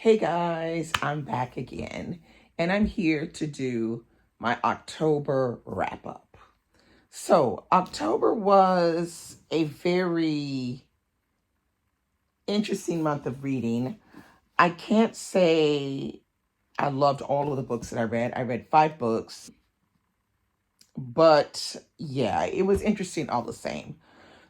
Hey guys, I'm back again, and I'm here to do my October wrap up. So, October was a very interesting month of reading. I can't say I loved all of the books that I read. I read 5 books, but yeah, it was interesting all the same.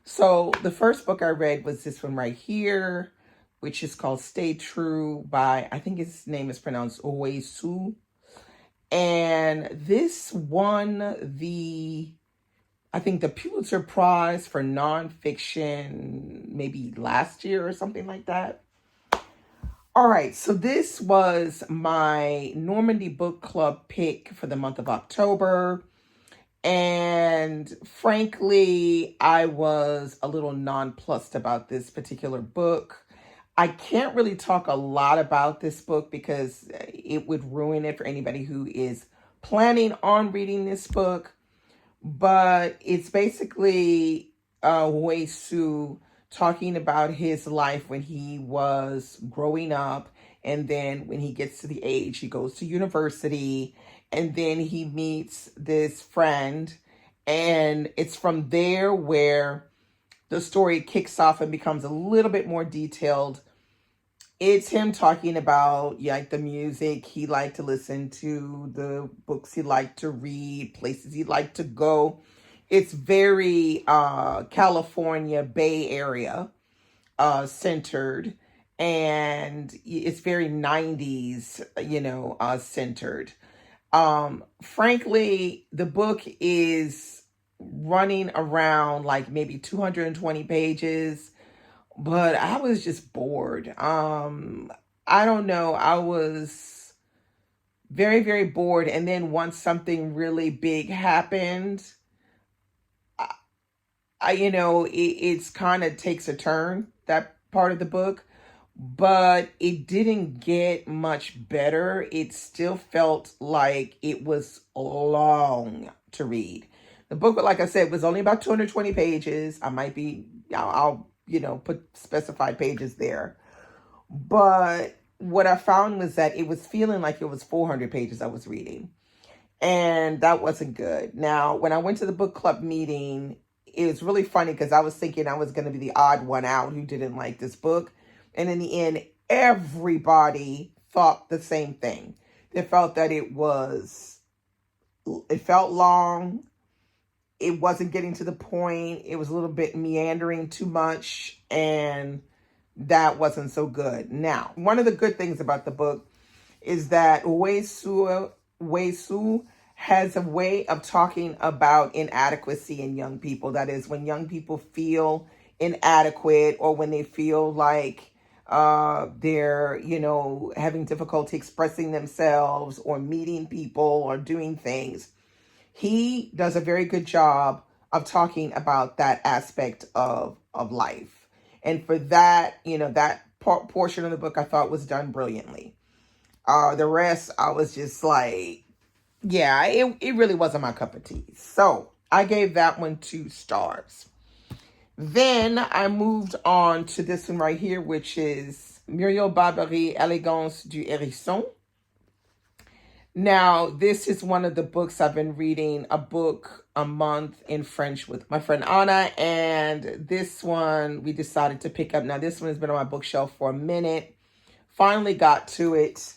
So, the first book I read was this one right here, which is called Stay True by, I think his name is pronounced Owesu. And this won I think the Pulitzer Prize for nonfiction maybe last year or something like that. All right, so this was my Normandy Book Club pick for the month of October. And frankly, I was a little nonplussed about this particular book. I can't really talk a lot about this book because it would ruin it for anybody who is planning on reading this book. But it's basically Wei Su talking about his life when he was growing up. And then when he gets to the age, he goes to university. And then he meets this friend. And it's from there where the story kicks off and becomes a little bit more detailed. It's him talking about like the music he liked to listen to, the books he liked to read, places he liked to go. It's very California Bay Area centered, and it's very 90s, centered. Frankly, the book is running around like maybe 220 pages, but I was just bored. I don't know. I was very, very bored. And then once something really big happened, it's kind of takes a turn, that part of the book, but it didn't get much better. It still felt like it was long to read. The book, like I said, was only about 220 pages. I'll put specified pages there. But what I found was that it was feeling like it was 400 pages I was reading. And that wasn't good. Now, when I went to the book club meeting, it was really funny because I was thinking I was going to be the odd one out who didn't like this book. And in the end, everybody thought the same thing. They felt that it felt long. It wasn't getting to the point. It was a little bit meandering too much. And that wasn't so good. Now, one of the good things about the book is that Wei Su has a way of talking about inadequacy in young people. That is, when young people feel inadequate or when they feel like they're, having difficulty expressing themselves or meeting people or doing things. He does a very good job of talking about that aspect of life. And for that, that portion of the book I thought was done brilliantly. The rest, I was just like, yeah, it really wasn't my cup of tea. So I gave that one 2 stars. Then I moved on to this one right here, which is Muriel Barbery, Elegance du Hérisson. Now, this is one of the books I've been reading a book a month in French with my friend Anna. And this one we decided to pick up. Now, this one has been on my bookshelf for a minute. Finally got to it.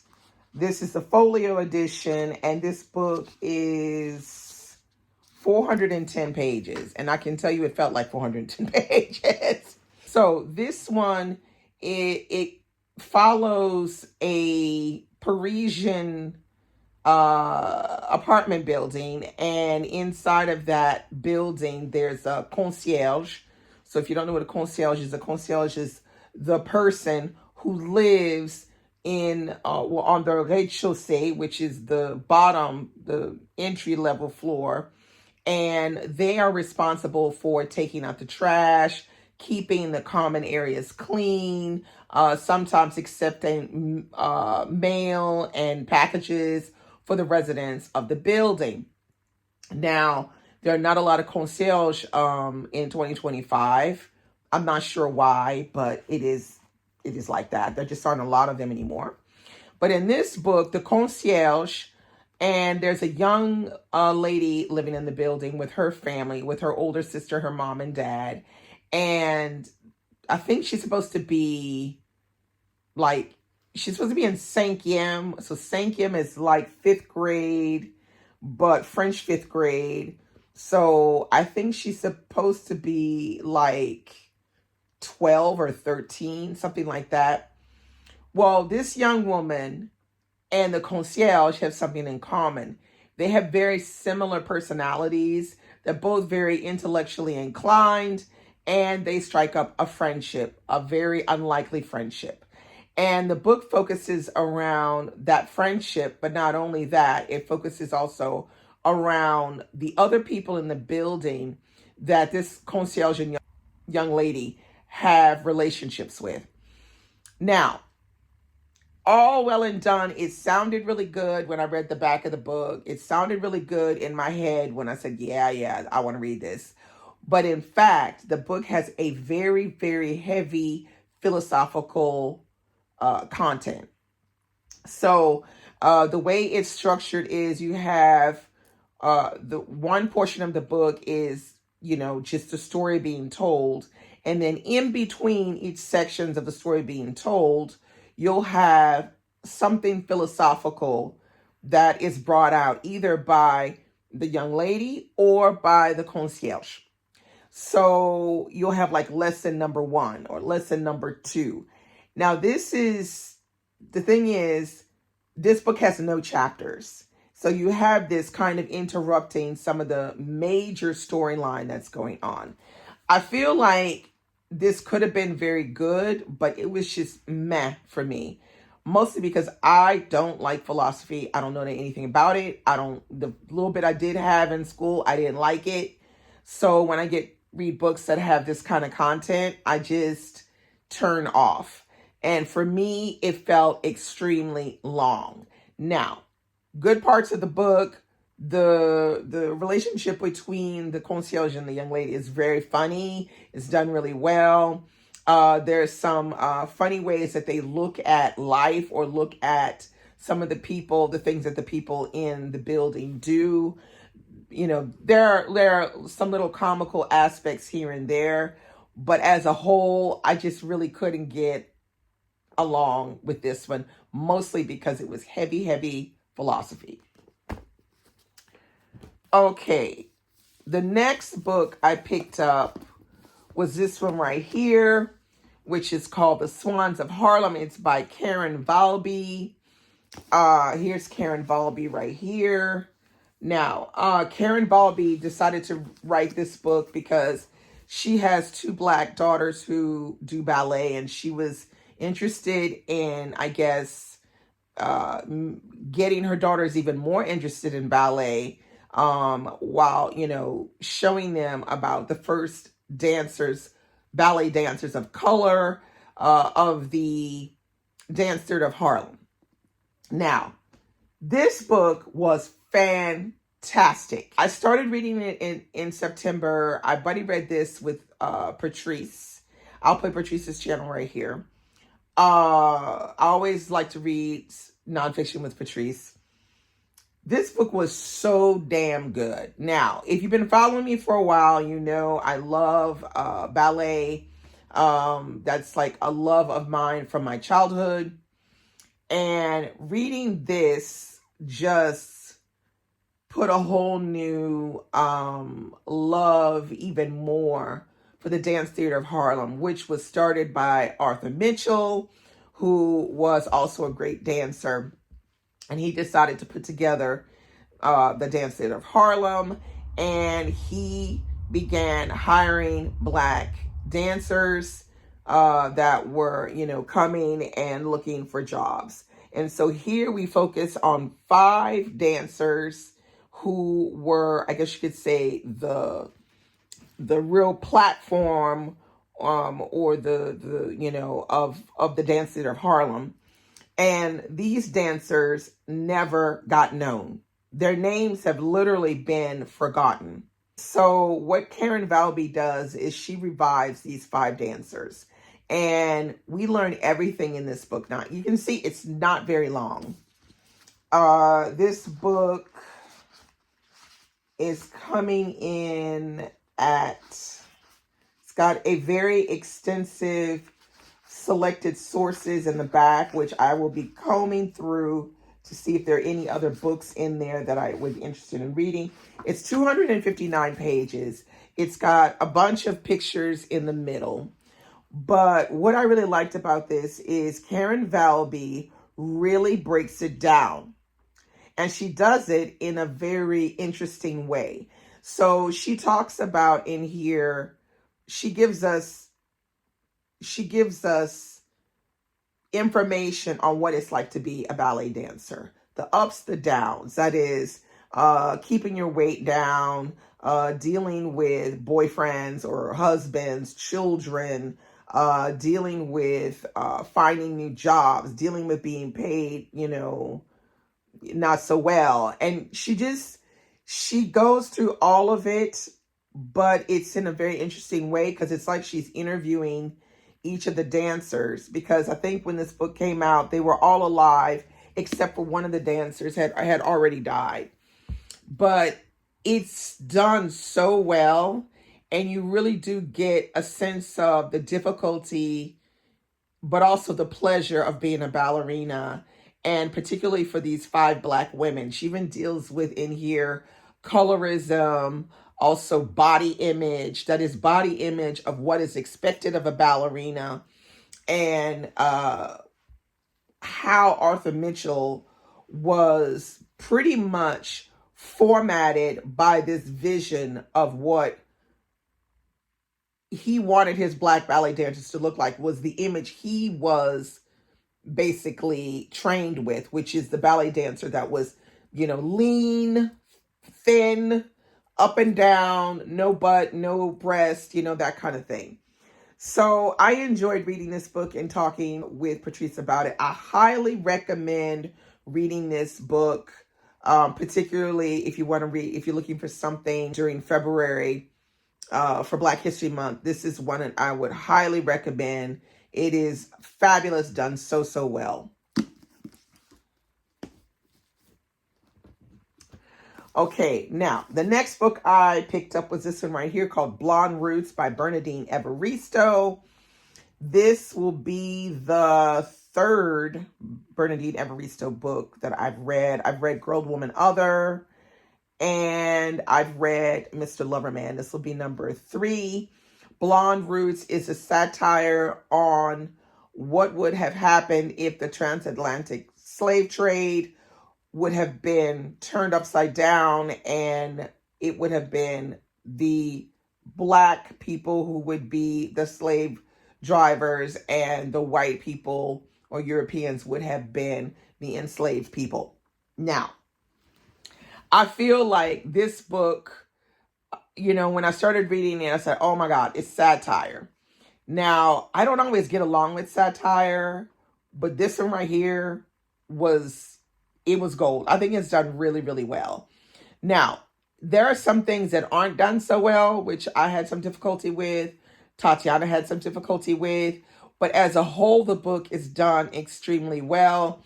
This is the folio edition. And this book is 410 pages. And I can tell you it felt like 410 pages. So this one, it follows a Parisian apartment building, and inside of that building there's a concierge. So if you don't know what a concierge is the person who lives in on the rez-de-chaussée, which is the entry level floor, and they are responsible for taking out the trash, keeping the common areas clean, sometimes accepting mail and packages for the residents of the building. Now, there are not a lot of concierge in 2025. I'm not sure why, but it is like that. There just aren't a lot of them anymore. But in this book, the concierge, and there's a young lady living in the building with her family, with her older sister, her mom and dad. And I think she's supposed to be like, she's supposed to be in 5e. So 5e is like 5th grade, but French 5th grade. So I think she's supposed to be like 12 or 13, something like that. Well, this young woman and the concierge have something in common. They have very similar personalities. They're both very intellectually inclined, and they strike up a friendship, a very unlikely friendship. And the book focuses around that friendship, but not only that, it focuses also around the other people in the building that this concierge and young lady have relationships with. Now, all well and done. It sounded really good when I read the back of the book. It sounded really good in my head when I said, yeah, I want to read this. But in fact, the book has a very, very heavy philosophical content. So the way it's structured is you have the one portion of the book is, just the story being told. And then in between each sections of the story being told, you'll have something philosophical that is brought out either by the young lady or by the concierge. So you'll have like lesson number 1 or lesson number 2. Now, the thing is, this book has no chapters. So you have this kind of interrupting some of the major storyline that's going on. I feel like this could have been very good, but it was just meh for me. Mostly because I don't like philosophy. I don't know anything about it. The little bit I did have in school, I didn't like it. So when I read books that have this kind of content, I just turn off. And for me, it felt extremely long. Now, good parts of the book, the relationship between the concierge and the young lady is very funny. It's done really well. There's some funny ways that they look at life or look at some of the things that the people in the building do. There are some little comical aspects here and there, but as a whole, I just really couldn't get along with this one, mostly because it was heavy philosophy. Okay, the next book I picked up was this one right here, which is called The Swans of Harlem. It's by Karen Valby. Here's Karen Valby right here. Now, Karen Valby decided to write this book because she has 2 Black daughters who do ballet, and she was interested in, I guess, getting her daughters even more interested in ballet, while, showing them about the first ballet dancers of color, of the Dance Theater of Harlem. Now, this book was fantastic. I started reading it in September. I buddy read this with Patrice. I'll put Patrice's channel right here. I always like to read nonfiction with Patrice. This book was so damn good. Now, if you've been following me for a while, you know I love ballet. That's like a love of mine from my childhood. And reading this just put a whole new love even more for the Dance Theater of Harlem, which was started by Arthur Mitchell, who was also a great dancer. And he decided to put together the Dance Theater of Harlem, and he began hiring Black dancers that were, coming and looking for jobs. And so here we focus on 5 dancers who were, I guess you could say, the real platform or the of the Dance Theater of Harlem. And these dancers never got known. Their names have literally been forgotten. So what Karen Valby does is she revives these 5 dancers. And we learn everything in this book. Now, you can see it's not very long. This book is coming in at, it's got a very extensive selected sources in the back, which I will be combing through to see if there are any other books in there that I would be interested in reading. It's 259 pages. It's got a bunch of pictures in the middle. But what I really liked about this is Karen Valby really breaks it down. And she does it in a very interesting way. So she talks about in here, she gives us information on what it's like to be a ballet dancer. The ups, the downs, that is keeping your weight down, dealing with boyfriends or husbands, children, dealing with finding new jobs, dealing with being paid, not so well. And she goes through all of it, but it's in a very interesting way because it's like she's interviewing each of the dancers, because I think when this book came out, they were all alive except for one of the dancers had already died. But it's done so well, and you really do get a sense of the difficulty, but also the pleasure of being a ballerina, and particularly for these 5 Black women. She even deals with in here colorism, also body image, that is body image of what is expected of a ballerina, and how Arthur Mitchell was pretty much formatted by this vision of what he wanted his Black ballet dancers to look like, was the image he was basically trained with, which is the ballet dancer that was, lean, thin, up and down, no butt, no breast, that kind of thing. So I enjoyed reading this book and talking with Patrice about it. I highly recommend reading this book, particularly if you want to read, if you're looking for something during February for Black History Month. This is one that I would highly recommend. It is fabulous, done so well. Okay, now, the next book I picked up was this one right here called Blonde Roots by Bernardine Evaristo. This will be the 3rd Bernardine Evaristo book that I've read. I've read Girl, Woman, Other, and I've read Mr. Loverman. This will be number 3. Blonde Roots is a satire on what would have happened if the transatlantic slave trade would have been turned upside down, and it would have been the Black people who would be the slave drivers, and the white people or Europeans would have been the enslaved people. Now, I feel like this book, when I started reading it, I said, oh my God, it's satire. Now, I don't always get along with satire, but this one right here was gold. I think it's done really, really well. Now, there are some things that aren't done so well, which I had some difficulty with. Tatiana had some difficulty with. But as a whole, the book is done extremely well.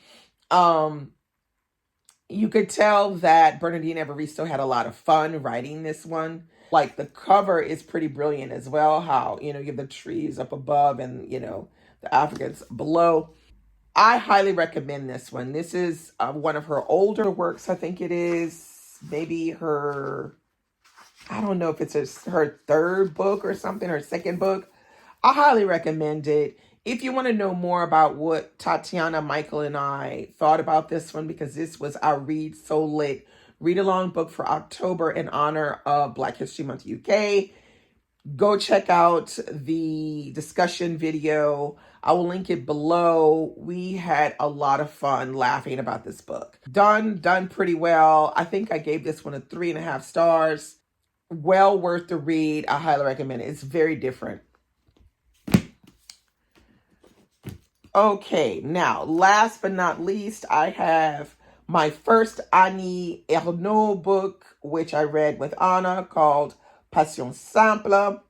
You could tell that Bernardine Evaristo had a lot of fun writing this one. Like, the cover is pretty brilliant as well. How, you have the trees up above and, the Africans below. I highly recommend this one. This is one of her older works. I think it is maybe her, I don't know if it's her 3rd book or something, her 2nd book. I highly recommend it. If you want to know more about what Tatiana, Michael, and I thought about this one, because this was our Read So Lit read-along book for October in honor of Black History Month UK, go check out the discussion video. I will link it below. We had a lot of fun laughing about this book. Done pretty well. I think I gave this one a 3.5 stars. Well worth the read. I highly recommend it. It's very different. Okay, now, last but not least, I have my first Annie Ernaux book, which I read with Anna, called Passion Simple.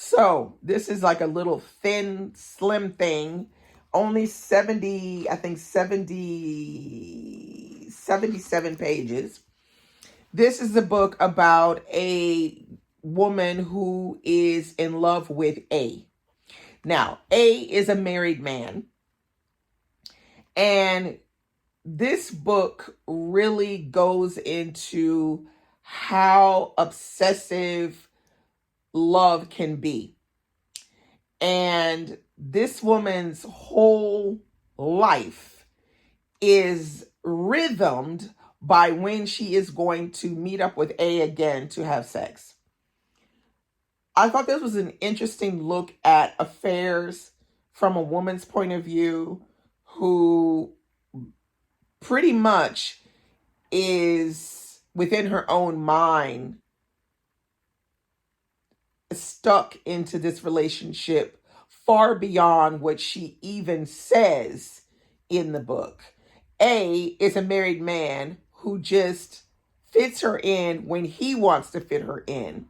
So this is like a little thin, slim thing. Only 70, I think 77 pages. This is a book about a woman who is in love with A. Now, A is a married man. And this book really goes into how obsessive love can be. And this woman's whole life is rhythmed by when she is going to meet up with A again to have sex. I thought this was an interesting look at affairs from a woman's point of view, who pretty much is within her own mind stuck into this relationship far beyond what she even says in the book. A is a married man who just fits her in when he wants to fit her in.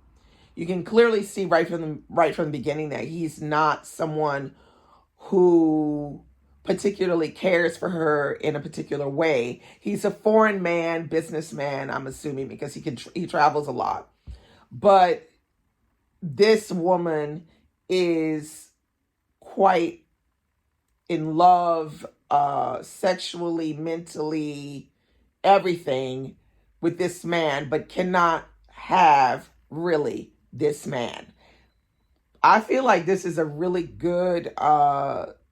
You can clearly see right from the beginning that he's not someone who particularly cares for her in a particular way. He's a foreign man, businessman, I'm assuming, because he travels a lot. But this woman is quite in love, sexually, mentally, everything with this man, but cannot have really this man. I feel like this is a really good,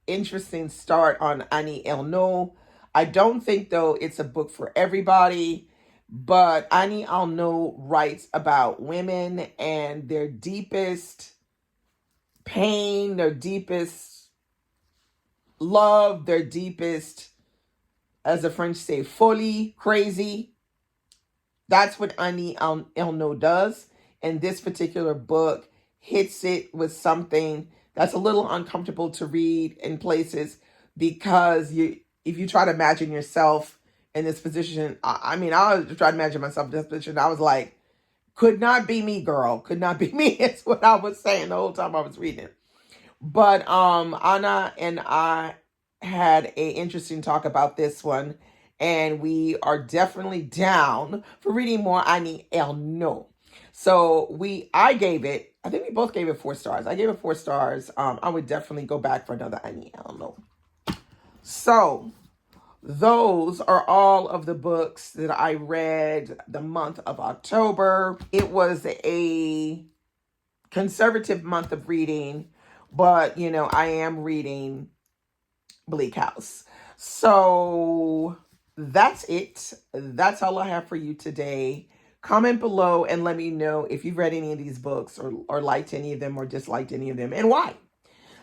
interesting start on Annie Ernaux. I don't think, though, it's a book for everybody, but Annie Ernaux writes about women and their deepest pain, their deepest love, their deepest, as the French say, folie, crazy. That's what Annie Ernaux does. And this particular book hits it with something that's a little uncomfortable to read in places, because if you try to imagine yourself in this position, I was trying to imagine myself in this position. I was like, could not be me, girl. Could not be me. It's what I was saying the whole time I was reading it. But Anna and I had an interesting talk about this one, and we are definitely down for reading more Annie Ernaux. So I think we both gave it 4 stars. I gave it 4 stars. I would definitely go back for another Annie Ernaux. So those are all of the books that I read the month of October. It was a conservative month of reading, but I am reading Bleak House. So that's it. That's all I have for you today. Comment below and let me know if you've read any of these books, or liked any of them, or disliked any of them, and why,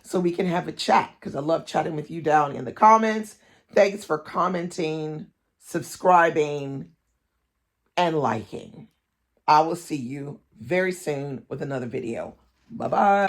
so we can have a chat, because I love chatting with you down in the comments. Thanks for commenting, subscribing, and liking. I will see you very soon with another video. Bye-bye.